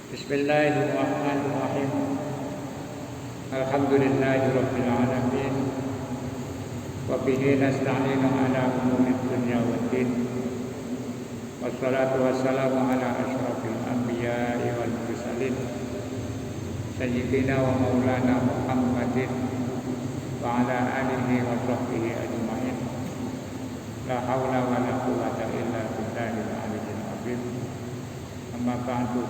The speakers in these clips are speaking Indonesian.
Bismillahirrahmanirrahim. Alhamdulillahirabbil alamin. Wa bihi nasta'inu ala umuri dunya waddin. Wassalatu wassalamu ala asyrafil anbiya'i wal mursalin. Sayyidina wa maulana Muhammadin wa ala alihi wa sahbihi ajma'in. La haula wa la quwwata illa billahil aliyyil azim. Amma ba'du.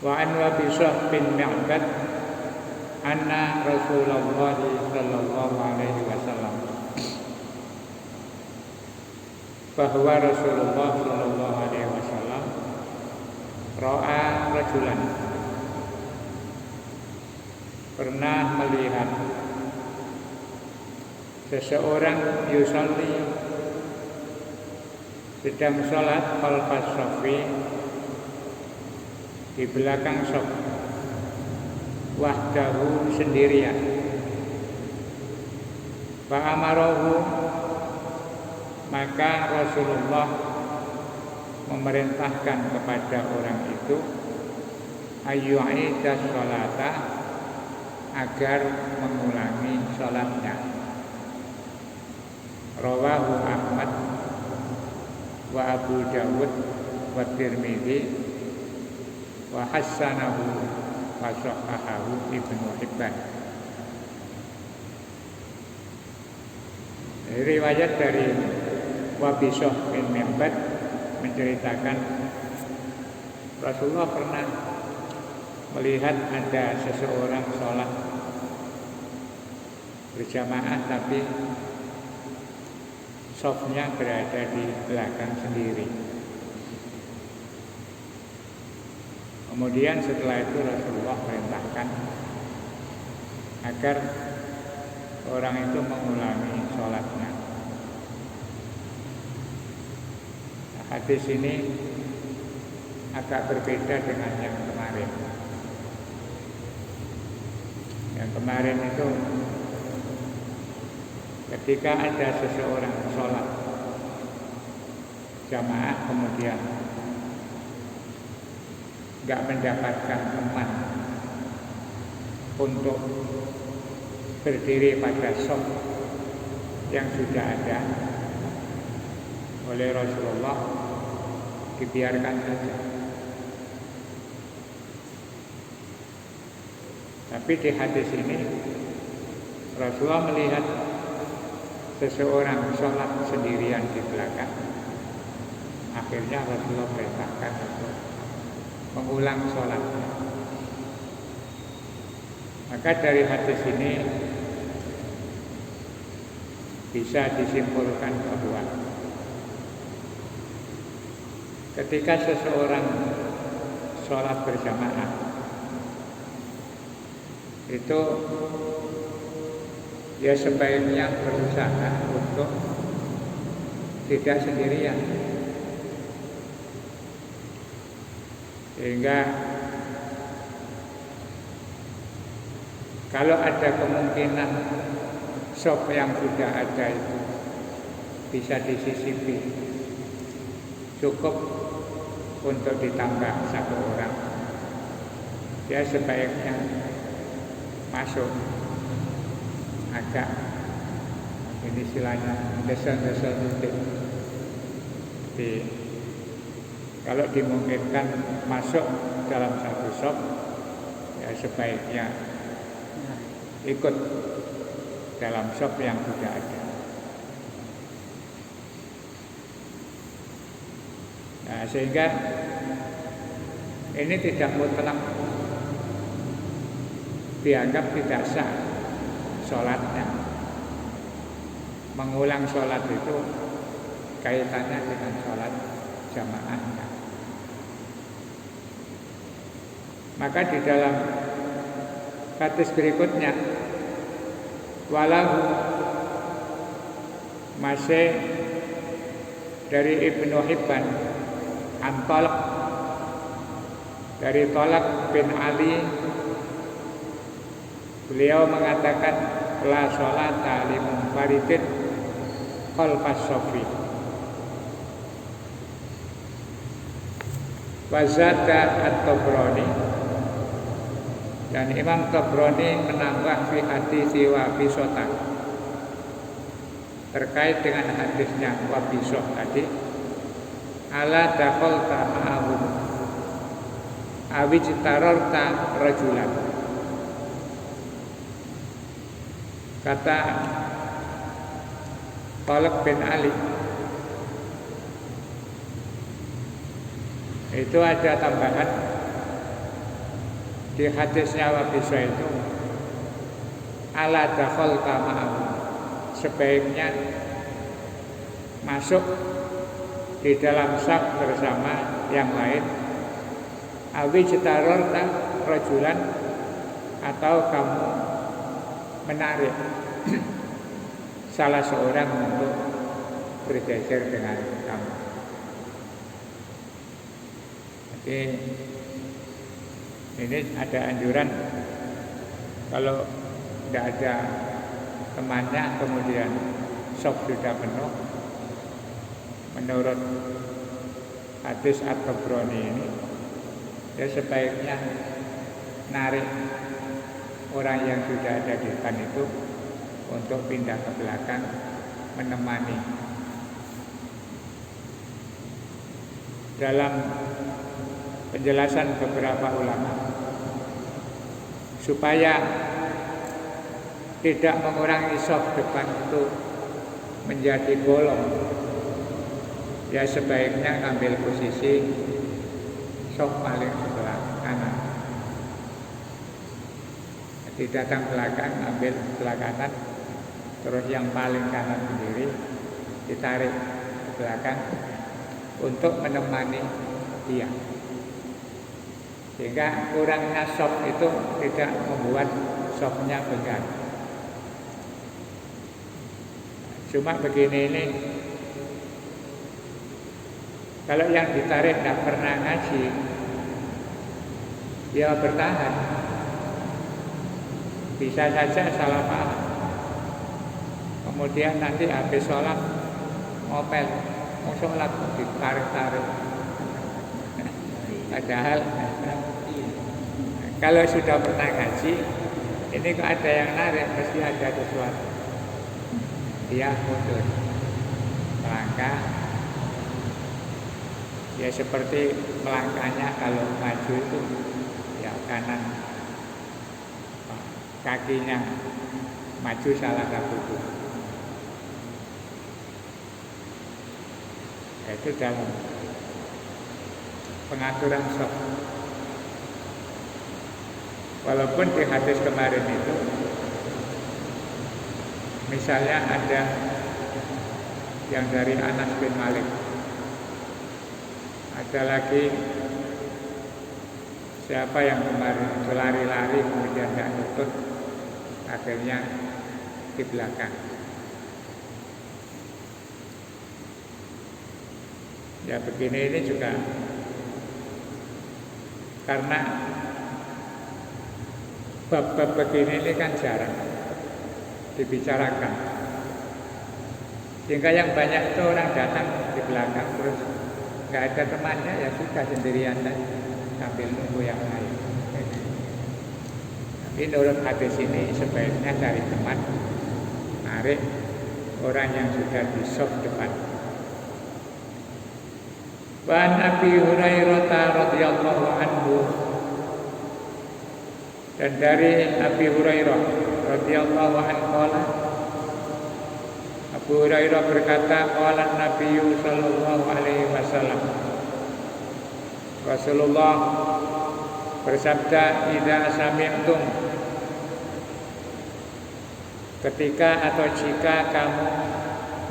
Wa an Wabisah bin Mi'bad anna Rasulullah sallallahu alaihi wasallam, bahwa Rasulullah sallallahu alaihi wasallam ra'a rajulan, pernah melihat seseorang yusalli, sedang sholat khalfas shaffi, di belakang shaf, wahdahu, sendirian. Fa'amarahu, maka Rasulullah memerintahkan kepada orang itu ayyu'ida sholata, agar mengulangi sholatnya. Rawahu Ahmad wa Abu Dawud wa Tirmidzi wa hassanahu wa sahhahahu Ibnu Hibban. Riwayat dari Wabisah bin Mi'bad menceritakan Rasulullah pernah melihat ada seseorang sholat berjamaah tapi shafnya berada di belakang sendiri. Kemudian setelah itu Rasulullah perintahkan agar orang itu mengulangi sholatnya. Nah, hadis ini agak berbeda dengan yang kemarin. Yang kemarin itu ketika ada seseorang sholat jamaah kemudian enggak mendapatkan teman untuk berdiri pada shaf yang sudah ada, oleh Rasulullah dibiarkan saja. Tapi di hadis ini Rasulullah melihat seseorang sholat sendirian di belakang. Akhirnya Rasulullah perintahkan untuk mengulang sholatnya. Maka dari hadis ini bisa disimpulkan bahwa ketika seseorang sholat berjamaah itu ya sebaiknya berusaha untuk tidak sendirian, sehingga kalau ada kemungkinan shaf yang sudah ada itu bisa disisipi, cukup untuk ditambah satu orang, ya sebaiknya masuk agak, ini istilahnya desel-desel titik. Kalau dimungkinkan masuk dalam satu shaf, ya sebaiknya ikut dalam shaf yang sudah ada. Nah, sehingga ini tidak mutlak dianggap tidak sah sholatnya. Mengulang sholat itu kaitannya dengan sholat jamaahnya. Maka di dalam hadis berikutnya, walahu, masih dari Ibnu Hibban, an Talq, dari Talq bin Ali, beliau mengatakan la sholata li munfaridin khalfas shaffi, Wazada at-Tabrani, dan Imam Tabrani menambah fi hadits Wabisah terkait dengan hadisnya Wabisah tadi, ala dakhalta ma'ahum awijtararta rajulan. Kata Talib bin Ali, itu ada tambahan di hadisnya Wabisah itu, ala dakhalta ma'ahum, sebaiknya masuk di dalam saf bersama yang lain, awijtararta rajulan, atau kamu menarik salah seorang untuk bergeser dengan kamu. Jadi ini ada anjuran, kalau tidak ada temannya kemudian saf sudah penuh, menurut hadis At-Tabrani ini, ya sebaiknya narik orang yang sudah ada di depan itu untuk pindah ke belakang menemani. Dalam penjelasan beberapa ulama, supaya tidak mengurangi saf depan itu menjadi bolong, ya sebaiknya ambil posisi saf paling sebelah kanan. Jadi datang belakang, ambil sebelah kanan, terus yang paling kanan sendiri ditarik ke belakang untuk menemani dia, sehingga kurangnya saf itu tidak membuat safnya bengkak. Cuma begini ini, kalau yang ditarik tidak pernah ngaji, ya bertahan, bisa saja salah paham, kemudian nanti habis sholat ngopel, mau sholat ditarik-tarik. Padahal kalau sudah pernah ngaji, ini kok ada yang narik, mesti ada sesuatu. Dia mundur, melangkah, ya seperti melangkahnya kalau maju itu ya kanan, kakinya maju salah satu itu. Itu dalam pengaturan saf. Walaupun di hadis kemarin itu, misalnya ada yang dari Anas bin Malik, ada lagi siapa yang kemarin lari-lari kemudian tidak nutut, akhirnya di belakang. Ya begini ini juga karena bab-bab begini ini kan jarang dibicarakan, sehingga yang banyak itu orang datang di belakang terus nggak ada temannya, ya sudah sendirian sambil nunggu yang lain. Tapi menurut hadis ini sebaiknya cari teman, narik orang yang sudah di saf depan. Wa Nabi Hurairah radhiyallahu anhu, dan dari Abi Hurairah radhiyallahu anhu, Abu Hurairah berkata, qala Nabi sallallahu alaihi wasallam, Rasulullah bersabda, idza sami'tum, ketika atau jika kamu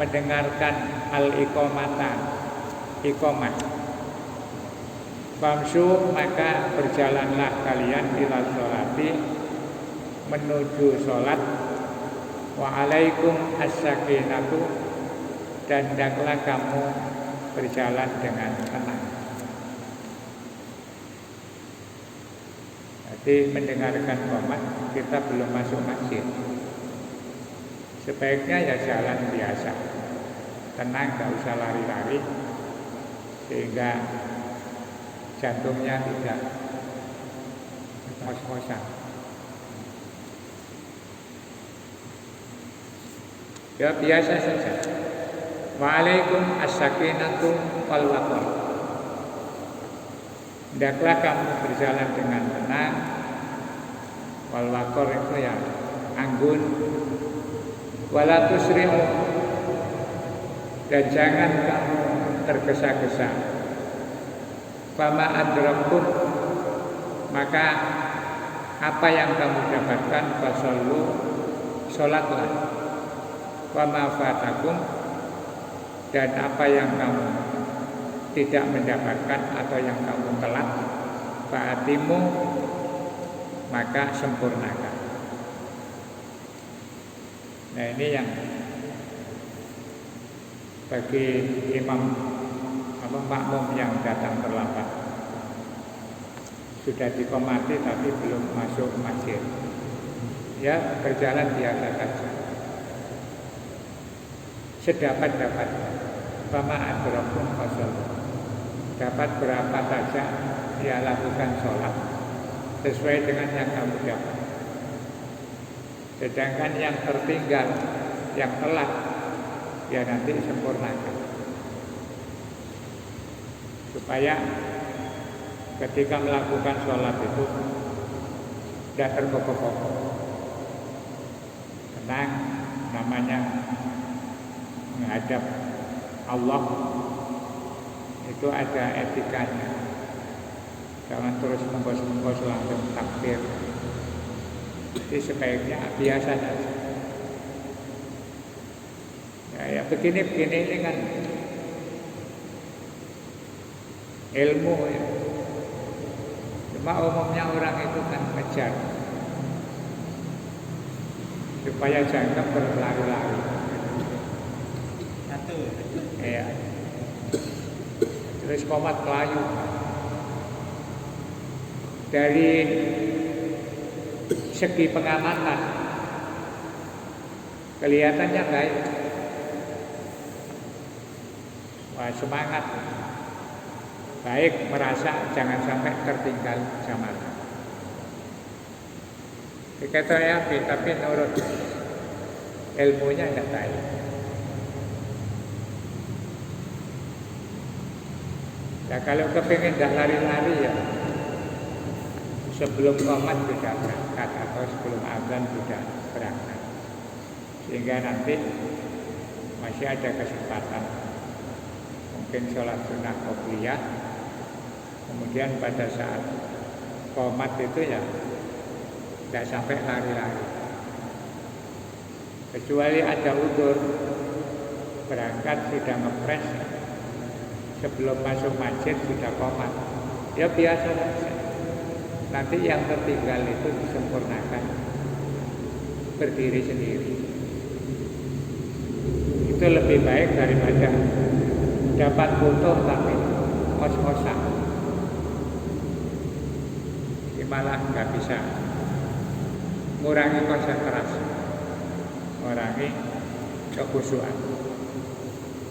mendengarkan al-iqamata, iqamah, famsu, maka berjalanlah kalian ila sholati, menuju sholat, wa alaikum as-sakinatu, dan hendaklah kamu berjalan dengan tenang. Jadi mendengarkan qomat, kita belum masuk masjid, sebaiknya ya jalan biasa, tenang, gak usah lari-lari, sehingga jantungnya tidak ngos-ngosan. Ya biasa saja. Waalaikum as-sakinatu wal waqar. Hendaklah kamu berjalan dengan tenang. Wal waqar itu ya anggun. Wala tusri'u, dan jangan kamu tergesa-gesa. Fama adrakum, maka apa yang kamu dapatkan fasallu, sholatlah. Wama fatakum, dan apa yang kamu tidak mendapatkan atau yang kamu telat, fa'atimu, maka sempurnakan. Nah ini yang bagi imam makmum yang datang terlambat, sudah dikomati tapi belum masuk masjid, ya berjalan biasa saja, sedapat-dapat. Fama adrakum fasallu, dapat berapa saja dia lakukan sholat sesuai dengan yang kamu dapat. Sedangkan yang tertinggal, yang telat, ya nanti sempurnakan. Supaya ketika melakukan sholat itu tidak terkokok-kokok, tenang, namanya menghadap Allah itu ada etikanya. Jangan terus mengkos-mengkos langsung takbir. Jadi sebaiknya biasa saja. Ya begini-begini ini kan ilmu ya. Cuma umumnya orang itu kan ngejar supaya jangan berlari-lari. Ya. Terus komat kelayu. Dari segi pengamatan kelihatannya baik. Wah, semangat. Baik, merasa jangan sampai tertinggal zaman. Dikata ya, tapi menurut ilmunya tidak baik. Ya kalau kepingin tidak lari-lari ya sebelum qomat sudah berangkat atau sebelum azan sudah berangkat, sehingga nanti masih ada kesempatan mungkin sholat sunnah qobliyah, kemudian pada saat qomat itu ya tidak sampai lari-lari, kecuali ada udzur berangkat sudah ngepres, sebelum masuk masjid sudah qomat, ya biasa saja. Nanti yang tertinggal itu disempurnakan berdiri sendiri. Itu lebih baik daripada dapat foto tapi ngos-ngosan. Ini malah nggak bisa mengurangi konsentrasi, mengurangi kekhusyuan.